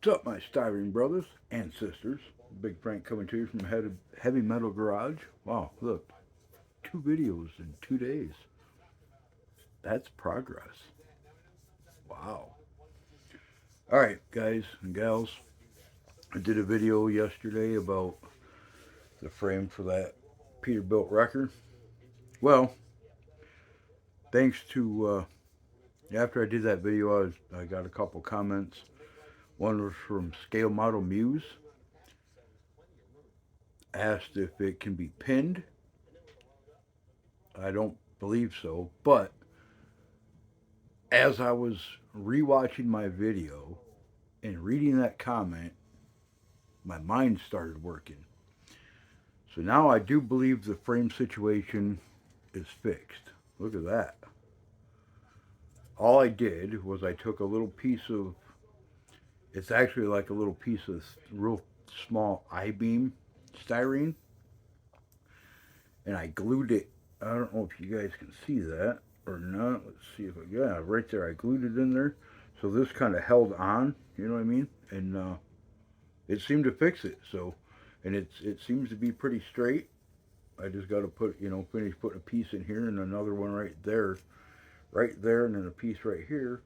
What's up, my styrene brothers and sisters? Big Frank coming to you from Heavy Metal Garage. Wow, look, 2 videos in 2 days. That's progress. Wow. All right, guys and gals. I did a video yesterday about the frame for that Peterbilt wrecker. Well, thanks to after I did that video, I got a couple comments. One was from Scale Model Muse, asked if it can be pinned. I don't believe so, but as I was rewatching my video and reading that comment, my mind started working. So now I do believe the frame situation is fixed. Look at that. All I did was I took a little piece of, it's actually like a little piece of real small I beam styrene, and I glued it. I don't know if you guys can see that or not. Let's see if I, yeah, right there. I glued it in there. So this kind of held on, you know what I mean? And it seemed to fix it. So, and it seems to be pretty straight. I just got to put, finish putting a piece in here and another one right there, and then a piece right here,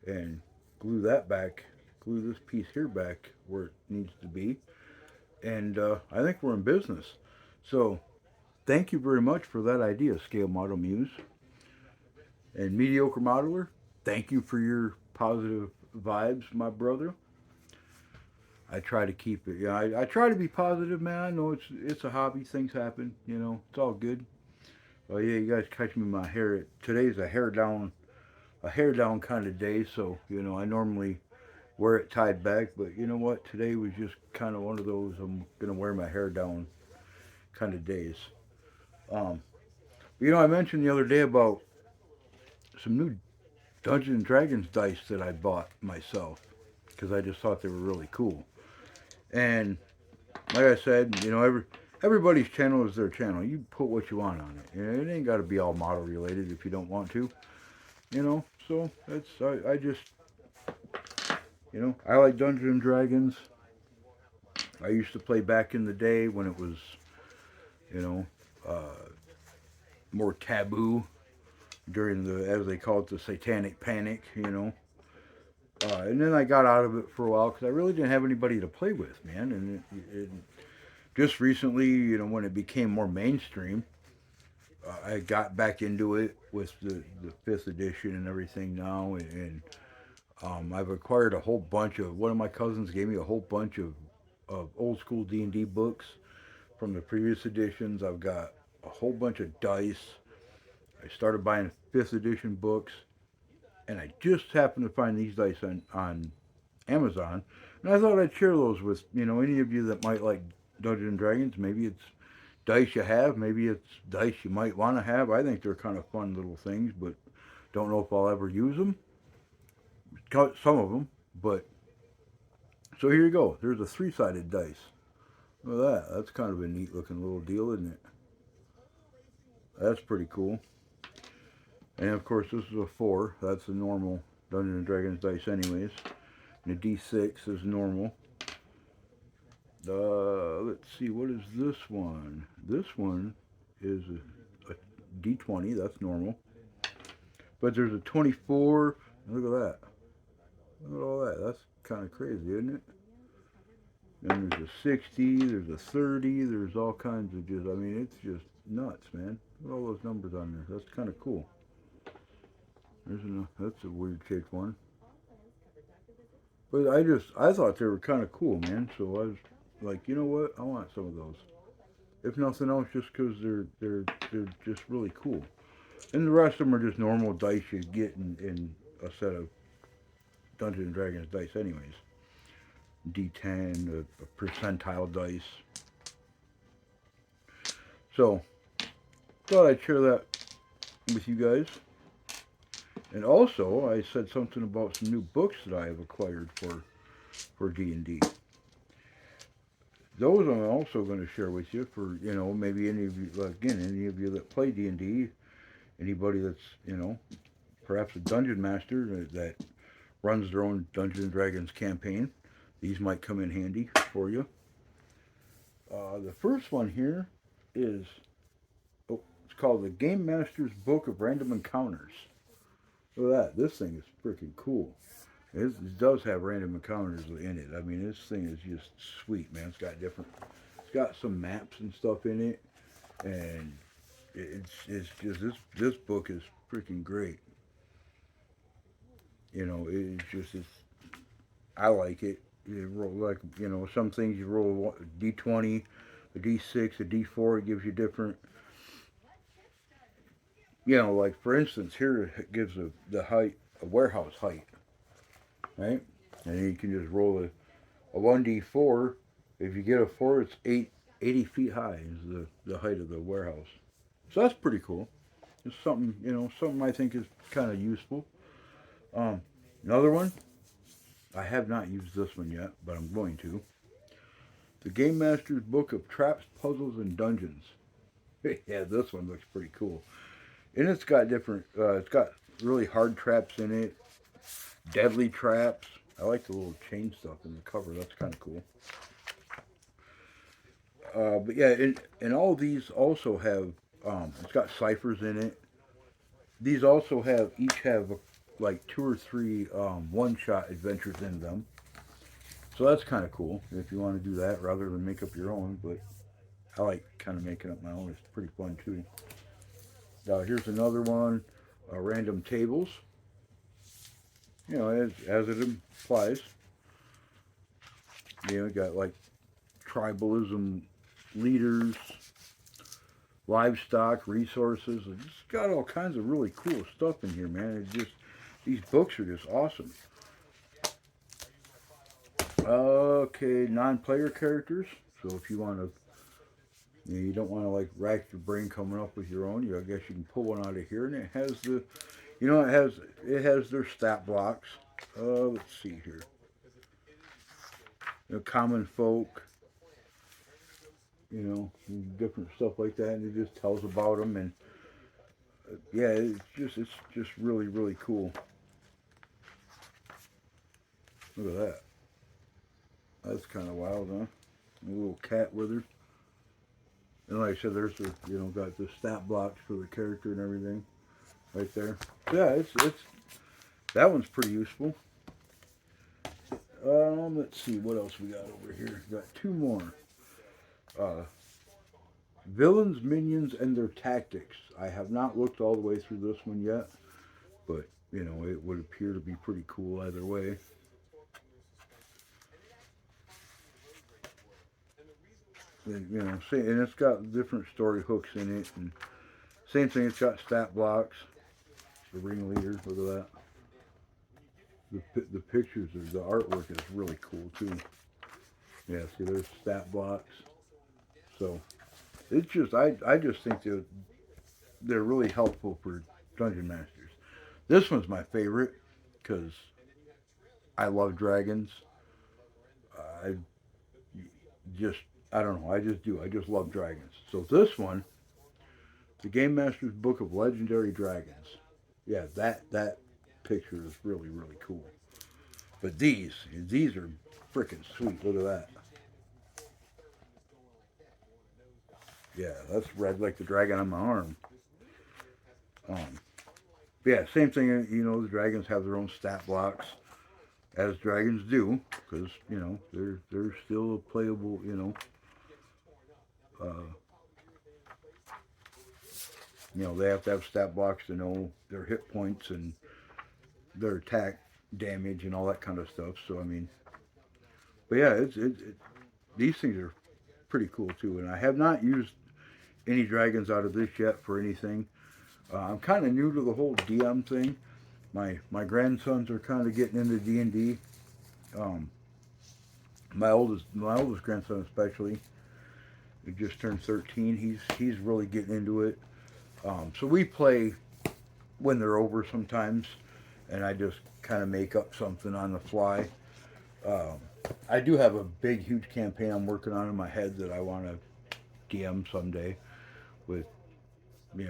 and glue that back, glue this piece here back where it needs to be, and I think we're in business. So, thank you very much for that idea, Scale Model Muse and Mediocre Modeler. Thank you for your positive vibes, my brother. I try to keep it. Yeah, I try to be positive, man. I know it's a hobby. Things happen. It's all good. Oh yeah, you guys catch me in my hair. Today's a hair down kind of day. So I normally wear it tied back, but you know what? Today was just kind of one of those I'm gonna wear my hair down kind of days. Um, I mentioned the other day about some new Dungeons and Dragons dice that I bought myself because I just thought they were really cool. And like I said, everybody's channel is their channel. You put what you want on it. It ain't got to be all model related if you don't want to. So that's I just I like Dungeons and Dragons. I used to play back in the day when it was you know uh, more taboo during the, as they call it, the Satanic Panic. And then I got out of it for a while because I really didn't have anybody to play with, man. And just recently, when it became more mainstream, I got back into it with the fifth edition and everything now, and I've acquired a whole bunch of. One of my cousins gave me a whole bunch of old school D&D books from the previous editions. I've got a whole bunch of dice. I started buying fifth edition books, and I just happened to find these dice on Amazon, and I thought I'd share those with any of you that might like Dungeons and Dragons. Maybe it's dice you have, maybe it's dice you might want to have. I think they're kind of fun little things, but don't know if I'll ever use them. Some of them, but so here you go. There's a three-sided dice. Look at that. That's kind of a neat looking little deal, isn't it? That's pretty cool. And of course, this is a four. That's the normal Dungeons and Dragons dice, anyways. And a D6 is normal. Let's see, what is this one? This one is a D20. That's normal. But there's a 24. Look at that. Look at all that. That's kind of crazy, isn't it? Then there's a 60. There's a 30. There's all kinds of just. I mean, it's just nuts, man. Look at all those numbers on there. That's kind of cool. That's a weird shaped one. But I thought they were kind of cool, man. So I was like, you know what? I want some of those. If nothing else, just because they're just really cool. And the rest of them are just normal dice you get in a set of Dungeons and Dragons dice, anyways. D10, a percentile dice. So thought I'd share that with you guys. And also, I said something about some new books that I have acquired for D&D. Those I'm also going to share with you for maybe any of you, again, any of you that play D&D, anybody that's perhaps a dungeon master that runs their own Dungeons and Dragons campaign. These might come in handy for you. The first one here is, oh, it's called the Game Master's Book of Random Encounters. Look at that. This thing is freaking cool. It does have random encounters in it. I mean, this thing is just sweet, man. It's got some maps and stuff in it, and it's just this book is freaking great. You know, I like it. You roll like some things you roll a d20, a d6, a d4. It gives you different. Like for instance, here it gives the height, a warehouse height, right? And you can just roll a 1d4. If you get a 4, it's 80 feet high is the height of the warehouse. So that's pretty cool. It's something I think is kind of useful. Um, Another one, I have not used this one yet, but I'm going to. The Game Master's Book of Traps, Puzzles, and Dungeons. Yeah, this one looks pretty cool. And it's got it's got really hard traps in it, deadly traps. I like the little chain stuff in the cover. That's kind of cool. But yeah, and all these also have, it's got ciphers in it. These also each have like 2 or 3 one-shot adventures in them. So that's kind of cool if you want to do that rather than make up your own. But I like kind of making up my own. It's pretty fun too. Here's another one, random tables. As it implies. We got like tribalism leaders, livestock, resources. It's got all kinds of really cool stuff in here, man. These books are just awesome. Okay, non-player characters. So if you want to, you don't want to like rack your brain coming up with your own. I guess you can pull one out of here, and it has it has their stat blocks. Let's see here. Common folk. Different stuff like that, and it just tells about them, and yeah, it's just really really cool. Look at that. That's kind of wild, huh? A little cat with her. And like I said, there's got the stat blocks for the character and everything right there. So yeah, it's that one's pretty useful. Let's see what else we got over here. We got 2 more. Villains, minions, and their tactics. I have not looked all the way through this one yet, but it would appear to be pretty cool either way. And it's got different story hooks in it, and same thing. It's got stat blocks. The ringleader, look at that. The pictures, the artwork is really cool too. Yeah, see, there's stat blocks. So it's just I just think they're really helpful for dungeon masters. This one's my favorite because I love dragons. I just I don't know. I just do. I just love dragons. So this one, the Game Master's Book of Legendary Dragons. Yeah, that picture is really really cool. But these are freaking sweet. Look at that. Yeah, that's red like the dragon on my arm. Um, yeah, same thing. The dragons have their own stat blocks, as dragons do, because they're still playable. Uh, they have to have stat blocks to know their hit points and their attack damage and all that kind of stuff. So I mean, but yeah, these things are pretty cool too. And I have not used any dragons out of this yet for anything. I'm kind of new to the whole DM thing. My grandsons are kind of getting into D&D. Um, my oldest grandson especially, he just turned 13. He's really getting into it. So we play when they're over sometimes, and I just kind of make up something on the fly. Um, I do have a big, huge campaign I'm working on in my head that I want to DM someday with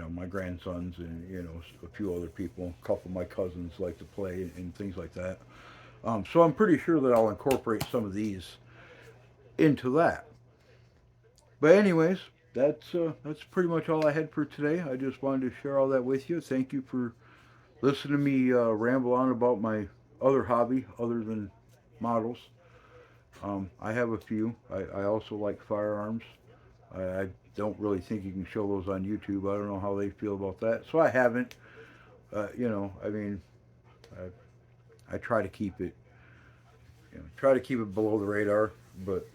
my grandsons and a few other people. A couple of my cousins like to play and things like that. So I'm pretty sure that I'll incorporate some of these into that. But anyways, that's pretty much all I had for today. I just wanted to share all that with you. Thank you for listening to me ramble on about my other hobby other than models. I have a few. I also like firearms. I don't really think you can show those on YouTube. I don't know how they feel about that. So I haven't. I mean, I try to keep it, try to keep it below the radar. But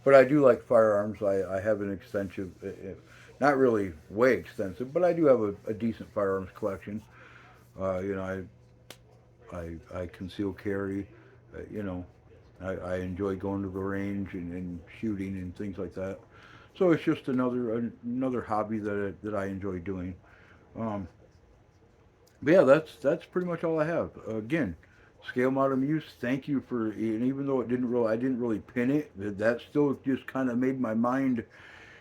but I do like firearms. I have an extensive, not really way extensive, but I do have a decent firearms collection. I conceal carry. You know, I enjoy going to the range and shooting and things like that. So it's just another hobby that I enjoy doing. Um, but yeah, that's pretty much all I have. Again, scale model muse. Thank you for, and even though I didn't really pin it. That still just kind of made my brain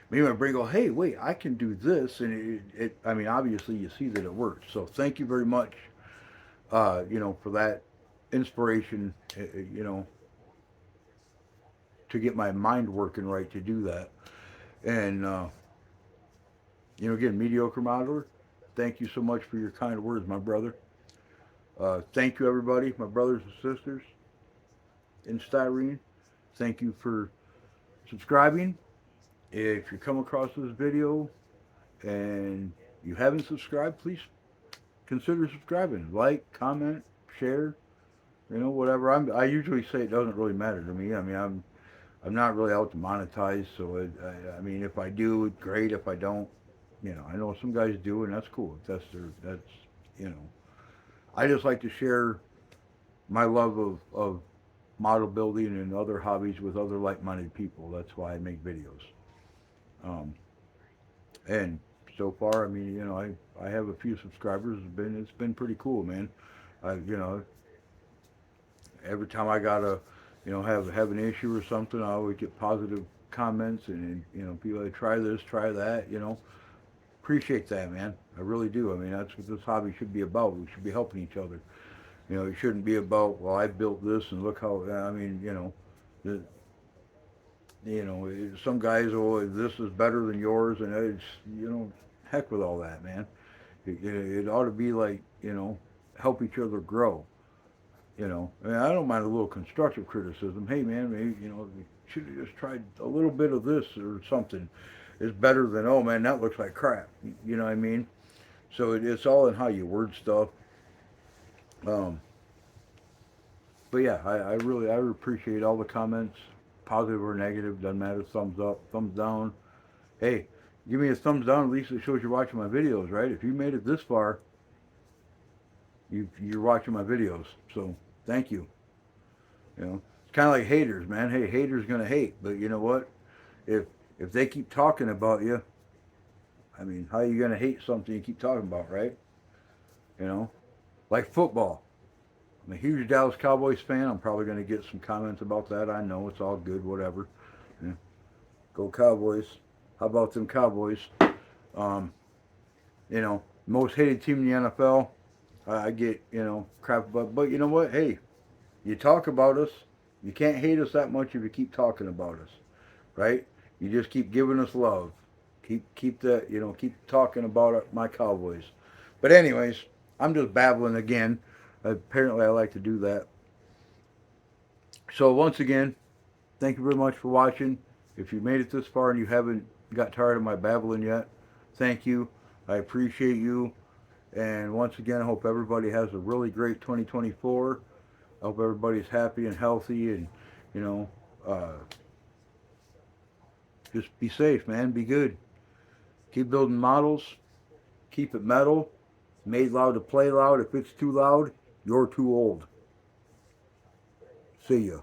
go, hey, wait, I can do this, and I mean, obviously you see that it works. So thank you very much, for that inspiration, to get my mind working right to do that. And again, mediocre modeler, thank you so much for your kind words, my brother. Thank you, everybody, my brothers and sisters in styrene. Thank you for subscribing. If you come across this video and you haven't subscribed, please consider subscribing. Like, comment, share, whatever. I usually say it doesn't really matter to me. I mean, I'm not really out to monetize, so I mean, if I do, great. If I don't, I know some guys do, and that's cool. That's you know, I just like to share my love of model building and other hobbies with other like-minded people. That's why I make videos. Um, and so far, I mean, I have a few subscribers. It's been pretty cool, man. Every time I gotta, have an issue or something, I always get positive comments and people that try this, try that. Appreciate that, man. I really do. I mean, that's what this hobby should be about. We should be helping each other. It shouldn't be about, well, I built this and look how. I mean, the, some guys, oh, this is better than yours, and it's, heck with all that, man. It ought to be like, help each other grow. I mean, I don't mind a little constructive criticism. Hey, man, maybe, you should have just tried a little bit of this or something. It's better than, oh man, that looks like crap. You know what I mean? So it's all in how you word stuff. Um, but yeah, I appreciate all the comments, positive or negative, doesn't matter. Thumbs up, thumbs down. Hey, give me a thumbs down. At least it shows you're watching my videos, right? If you made it this far, you're watching my videos. So thank you. It's kind of like haters, man. Hey, haters gonna hate, but you know what? If if they keep talking about you, I mean, how are you gonna hate something you keep talking about, right? You know, like football. I'm a huge Dallas Cowboys fan. I'm probably gonna get some comments about that. I know it's all good, whatever. Yeah. Go Cowboys. How about them Cowboys? Um, most hated team in the NFL. I get crap about, but you know what? Hey, you talk about us. You can't hate us that much if you keep talking about us, right? You just keep giving us love. Keep that, keep talking about my Cowboys. But anyways, I'm just babbling again. Apparently, I like to do that. So once again, thank you very much for watching. If you made it this far and you haven't got tired of my babbling yet, thank you. I appreciate you. And once again, I hope everybody has a really great 2024. I hope everybody's happy and healthy, and you know, uh, just be safe, man. Be good. Keep building models. Keep it metal. Made loud to play loud. If it's too loud, you're too old. See ya.